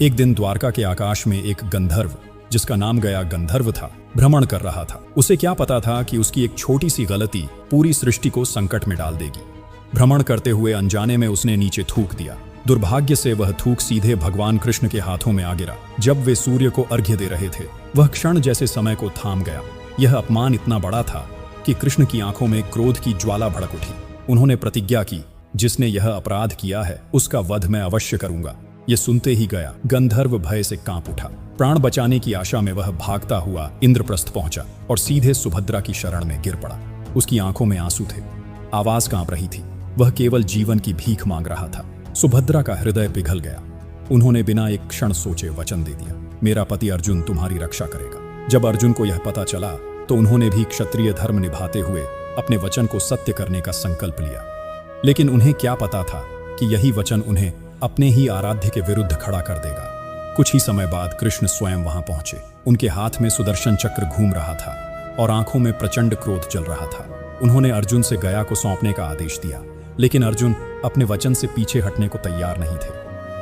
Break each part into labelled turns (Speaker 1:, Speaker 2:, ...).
Speaker 1: एक दिन द्वारका के आकाश में एक गंधर्व, जिसका नाम गया गंधर्व था, भ्रमण कर रहा था। उसे क्या पता था कि उसकी एक छोटी सी गलती पूरी सृष्टि को संकट में डाल देगी। भ्रमण करते हुए अनजाने में उसने नीचे थूक दिया। दुर्भाग्य से वह थूक सीधे भगवान कृष्ण के हाथों में आ गिरा। जब वे सूर्य को अर्घ्य दे रहे थे, वह क्षण जैसे समय को थाम गया। यह अपमान इतना बड़ा था कि कृष्ण की आंखों में क्रोध की ज्वाला भड़क उठी। उन्होंने प्रतिज्ञा की, जिसने यह अपराध किया है उसका वध मैं अवश्य करूंगा। यह सुनते ही गया गंधर्व भय से कांप उठा। प्राण बचाने की आशा में वह भागता हुआ इंद्रप्रस्थ पहुंचा और सीधे सुभद्रा की शरण में गिर पड़ा। उसकी आंखों में आंसू थे, आवाज कांप रही थी। वह केवल जीवन की भीख मांग रहा था। सुभद्रा का हृदय पिघल गया। उन्होंने बिना एक क्षण सोचे वचन दे दिया, मेरा पति अर्जुन तुम्हारी रक्षा करेगा। जब अर्जुन को यह पता चला तो उन्होंने भी क्षत्रिय धर्म निभाते हुए अपने वचन को सत्य करने का संकल्प लिया। लेकिन उन्हें क्या पता था कि यही वचन उन्हें अपने ही आराध्य के विरुद्ध खड़ा कर देगा। कुछ ही समय बाद कृष्ण स्वयं वहां पहुंचे। उनके हाथ में सुदर्शन चक्र घूम रहा था और आंखों में प्रचंड क्रोध जल रहा था। उन्होंने अर्जुन से गया को सौंपने का आदेश दिया, लेकिन अर्जुन अपने वचन से पीछे हटने को तैयार नहीं थे।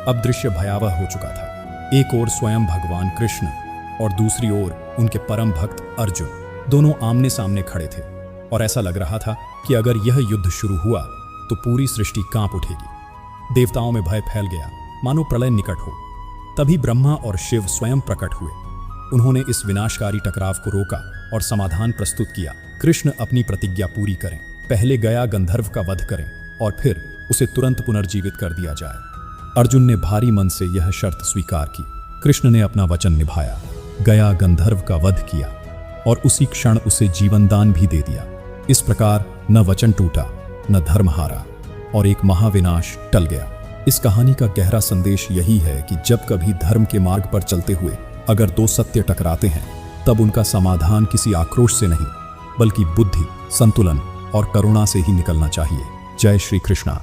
Speaker 1: अब दृश्य भयावह हो चुका था। एक ओर स्वयं भगवान कृष्ण और दूसरी ओर उनके परम भक्त अर्जुन, दोनों आमने सामने खड़े थे और ऐसा लग रहा था कि अगर यह युद्ध शुरू हुआ तो पूरी सृष्टि कांप उठेगी। देवताओं में भय फैल गया, मानो प्रलय निकट हो। तभी ब्रह्मा और शिव स्वयं प्रकट हुए। उन्होंने इस विनाशकारी टकराव को रोका और समाधान प्रस्तुत किया। कृष्ण अपनी प्रतिज्ञा पूरी करें, पहले गया गंधर्व का वध करें और फिर उसे तुरंत पुनर्जीवित कर दिया जाए। अर्जुन ने भारी मन से यह शर्त स्वीकार की। कृष्ण ने अपना वचन निभाया, गया गंधर्व का वध किया और उसी क्षण उसे जीवनदान भी दे दिया। इस प्रकार न वचन टूटा, न धर्म हारा और एक महाविनाश टल गया। इस कहानी का गहरा संदेश यही है कि जब कभी धर्म के मार्ग पर चलते हुए अगर दो सत्य टकराते हैं, तब उनका समाधान किसी आक्रोश से नहीं, बल्कि बुद्धि, संतुलन और करुणा से ही निकलना चाहिए। जय श्री कृष्णा।